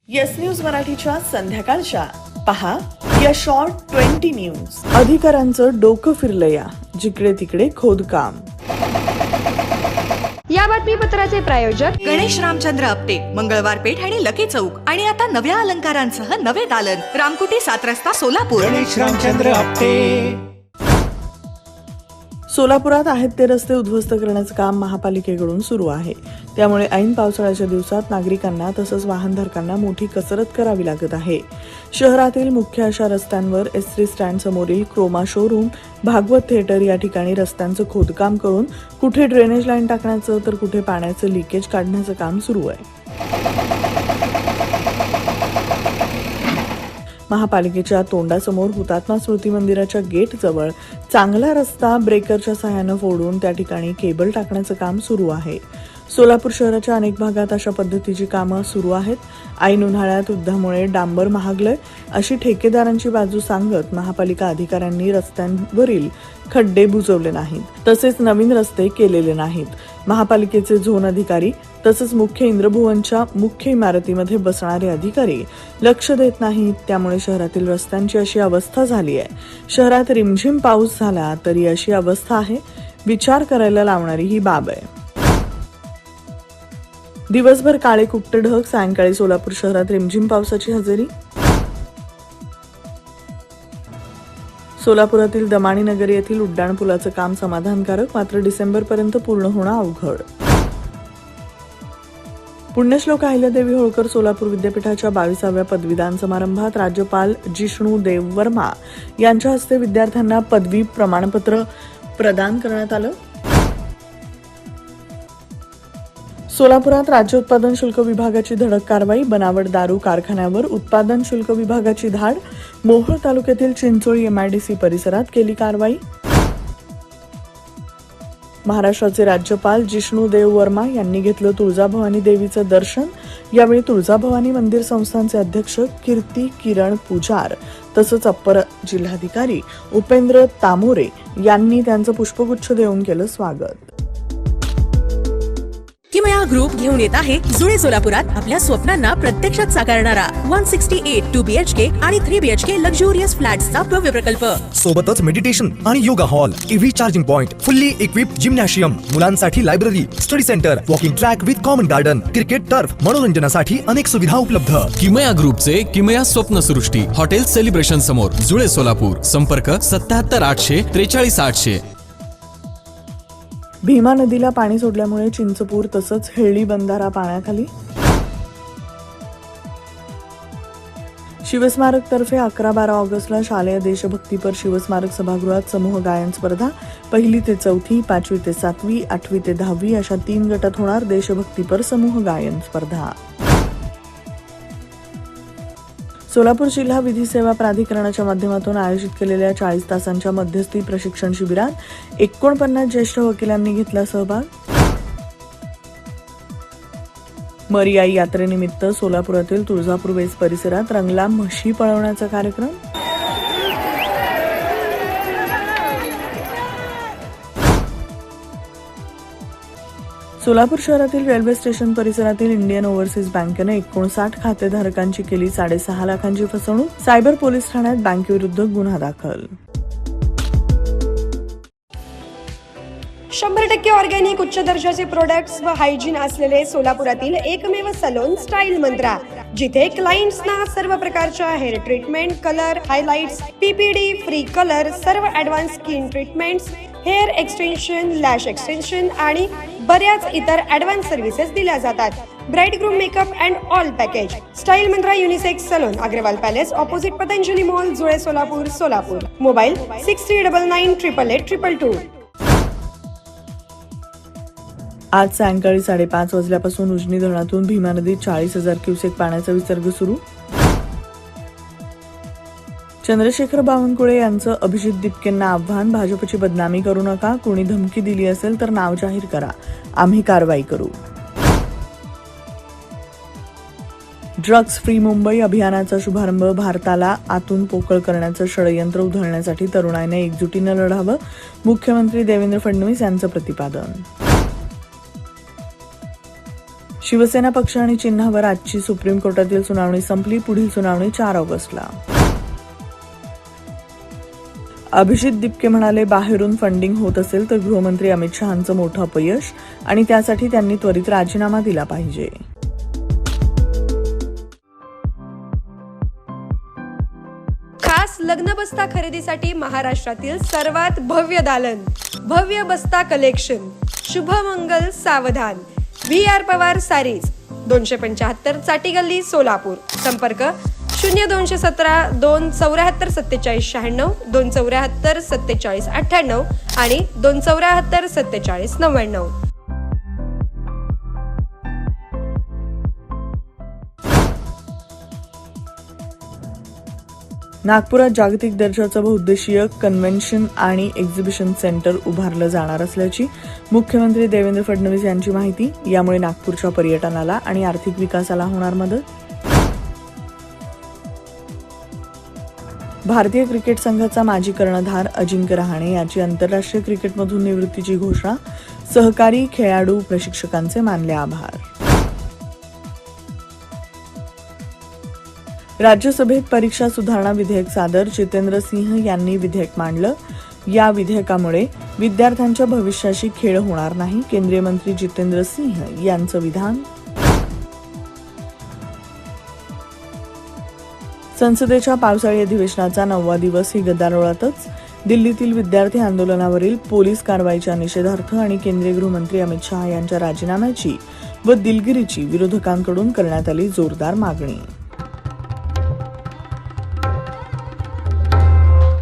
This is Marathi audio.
येस न्यूज मराठीच्या संध्याकाळच्या पहा या शॉर्ट 20 न्यूज. अधिकाऱ्यांचं डोकं फिरलं या जिकडे तिकडे खोदकाम. या बातमीपत्राचे प्रायोजक गणेश रामचंद्र आपटे, मंगळवार पेठ आणि लकी चौक. आणि आता नव्या अलंकारांसह नवे दालन, रामकुटी 7 रस्ता सोलापूर. गणेश रामचंद्र आपटे. सोलापुरात आहेत ते रस्ते उद्ध्वस्त करण्याचं काम महापालिकेकडून सुरू आहे. त्यामुळे ऐन पावसाळ्याच्या दिवसात नागरिकांना तसंच वाहनधारकांना मोठी कसरत करावी लागत आहे. शहरातील मुख्य अशा रस्त्यांवर एसटी स्टँड समोरील क्रोमा शोरूम, भागवत थिएटर या ठिकाणी रस्त्यांचं खोदकाम करून कुठे ड्रेनेज लाईन टाकण्याचं तर कुठे पाण्याचं लिकेज काढण्याचं काम सुरू आहे. महापालिकेच्या तोंडासमोर हुतात्मा स्मृती मंदिराच्या गेट जवळ चांगला रस्ता ब्रेकरच्या सहाय्यानं फोडून त्या ठिकाणी केबल टाकण्याचं काम सुरू आहे. सोलापूर शहराच्या अनेक भागात अशा पद्धतीची कामं सुरू आहेत. ऐन उन्हाळ्यात युद्धामुळे डांबर महागलंय अशी ठेकेदारांची बाजू सांगत महापालिका अधिकाऱ्यांनी रस्त्यांवरील खड्डे बुजवले नाहीत, तसेच नवीन रस्ते केलेले नाहीत. महापालिकेचे झोन अधिकारी तसंच मुख्य इंद्रभुवनच्या मुख्य इमारतीमध्ये बसणारे अधिकारी लक्ष देत नाहीत. त्यामुळे शहरातील रस्त्यांची अशी अवस्था झाली आहे. शहरात रिमझिम पाऊस झाला तरी अशी अवस्था आहे. विचार करायला लावणारी ही बाब आहे. दिवसभर काळे कुट्ट ढग, सायंकाळी सोलापूर शहरात रिमझिम पावसाची हजेरी. सोलापुरातील दमाणी नगर येथील उड्डाणपुलाचं काम समाधानकारक, मात्र डिसेंबरपर्यंत पूर्ण होणं अवघड. पुण्यश्लोक अहिल्यादेवी होळकर सोलापूर विद्यापीठाच्या 22व्या पदवीदान समारंभात राज्यपाल जिष्णू देव वर्मा यांच्या हस्ते विद्यार्थ्यांना पदवी प्रमाणपत्र प्रदान करण्यात आलं. सोलापुरात राज्य उत्पादन शुल्क विभागाची धडक कारवाई, बनावट दारू कारखान्यावर उत्पादन शुल्क विभागाची धाड. मोहोळ तालुक्यातील चिंचोळी MIDC परिसरात केली कारवाई. महाराष्ट्राचे राज्यपाल जिष्णू देव वर्मा यांनी घेतलं तुळजाभवानी देवीचं दर्शन. यावेळी तुळजाभवानी मंदिर संस्थानचे अध्यक्ष कीर्ती किरण पुजार तसंच अप्पर जिल्हाधिकारी उपेंद्र तामोरे यांनी त्यांचं पुष्पगुच्छ देऊन केलं स्वागत. किमया ग्रुप घेऊन येत आहे जुळे सोलापुरात आपल्या स्वप्नांना प्रत्यक्षात साकारणारा 168 2 BHK आणि 3 BHK लक्झुरियस फ्लॅट्सचा भव्य प्रकल्प. सोबतच मेडिटेशन आणि yoga hall, EV charging point, fully equipped gymnasium, मुलांसाठी library, study centre, walking track with common garden, cricket turf, मनोरंजनासाठी अनेक सुविधा उपलब्ध. किमया ग्रुपचे किमया स्वप्नसृष्टी हॉटेल सेलिब्रेशन समोर, जुळे सोलापूर. संपर्क 77 800 43 800. भीमा नदीला पाणी सोडल्यामुळे चिंचपूर तसंच हेळी बंधारा पाण्याखाली. शिवस्मारक तर्फे 11-12 ऑगस्टला शालेय देशभक्तीपर शिवस्मारक सभागृहात समूह गायन स्पर्धा. 1ली ते 4थी, 5वी ते 7वी, 8वी ते 10वी अशा 3 गटात होणार देशभक्तीपर समूह गायन स्पर्धा. सोलापूर जिल्हा विधी सेवा प्राधिकरणाच्या माध्यमातून आयोजित केलेल्या 40 तासांच्या मध्यस्थी प्रशिक्षण शिबिरात 49 ज्येष्ठ वकिलांनी घेतला सहभाग. मरियाई यात्रेनिमित्त सोलापुरातील तुळजापूर वेस परिसरात रंगला म्हशी पळवण्याचा कार्यक्रम. सोलापूर शहरातील रेल्वे स्टेशन परिसरातील इंडियन ओव्हरसीज बँकेने 59 खातेधारकांची केली 6.5 लाखांची फसवणूक. सायबर पोलीस ठाण्यात बँकेविरुद्ध गुन्हा दाखल. 100% ऑर्गॅनिक उच्च दर्जाचे प्रोडक्ट्स व हायजीन असलेले सोलापुरातील एकमेव सलोन स्टाईल मंत्रा, जिथे क्लायंट्सना सर्व प्रकारच्या hair treatment, colour, highlights, PPD, free colour, सर्व advance skin treatments, hair extension, lash extension आणि बऱ्याच इतर ॲडव्हान्स सर्व्हिसेस दिल्या जातात. Bride groom makeup and all package. Style Mantra unisex salon, Agarwal palace, opposite Patanjali mall, Jule Solapur, Solapur. Mobile 6399 888 222. आज सायंकाळी 5:30 वाजल्यापासून उजनी धरणातून भीमा नदीत 40,000 क्युसेक पाण्याचा विसर्ग सुरू. चंद्रशेखर बावनकुळे यांचं अभिजित दिपकेंना आव्हान, भाजपची बदनामी करू नका, कोणी धमकी दिली असेल तर नाव जाहीर करा, आम्ही कारवाई करू. ड्रग्ज फ्री मुंबई अभियानाचा शुभारंभ. भारताला आतून पोकळ करण्याचं षडयंत्र उधळण्यासाठी तरुणाईने एकजुटीनं लढावं, मुख्यमंत्री देवेंद्र फडणवीस यांचं प्रतिपादन. शिवसेना पक्ष आणि चिन्हावर आजची सुप्रीम कोर्टातील सुनावणी संपली. पुढील सुनावणी 4 ऑगस्टला. अभिजित दिपके म्हणाले, बाहेरून फंडिंग होत असेल तर गृहमंत्री अमित शहांचं मोठं अपयश आणि त्यासाठी त्यांनी त्वरित राजीनामा दिला पाहिजे. खास लग्न बस्ता खरेदीसाठी महाराष्ट्रातील सर्वात भव्य दालन, भव्य बस्ता कलेक्शन, शुभमंगल सावधान, VR पवार सारीज, 275 चाटी गल्ली, सोलापूर. संपर्क 0217 274 47 96, 274 47 98 आणि 274 47 99. नागपुरात जागतिक दर्जाचं बहुउद्देशीय कन्व्हेन्शन आणि एक्झिबिशन सेंटर उभारलं जाणार असल्याची मुख्यमंत्री देवेंद्र फडणवीस यांची माहिती. यामुळे नागपूरच्या पर्यटनाला आणि आर्थिक विकासाला होणार मदत. भारतीय क्रिकेट संघाचा माजी कर्णधार अजिंक्य रहाणे याची आंतरराष्ट्रीय क्रिकेटमधून निवृत्तीची घोषणा. सहकारी, खेळाडू, प्रशिक्षकांचे मानले आभार. राज्यसभेत परीक्षा सुधारणा विधेयक सादर. जितेंद्र सिंह यांनी विधेयक मांडलं. या विधेयकामुळे विद्यार्थ्यांच्या भविष्याशी खेळ होणार नाही. केंद्रीय मंत्री जितेंद्र सिंह यांचं विधान. संसदेच्या पावसाळी अधिवेशनाचा 9वा दिवस ही गदारोळातच. दिल्लीतील विद्यार्थी आंदोलनावरील पोलीस कारवाईच्या निषेधार्थ आणि केंद्रीय गृहमंत्री अमित शहा यांच्या राजीनाम्याची व दिलगिरीची विरोधकांकडून करण्यात आली जोरदार मागणी.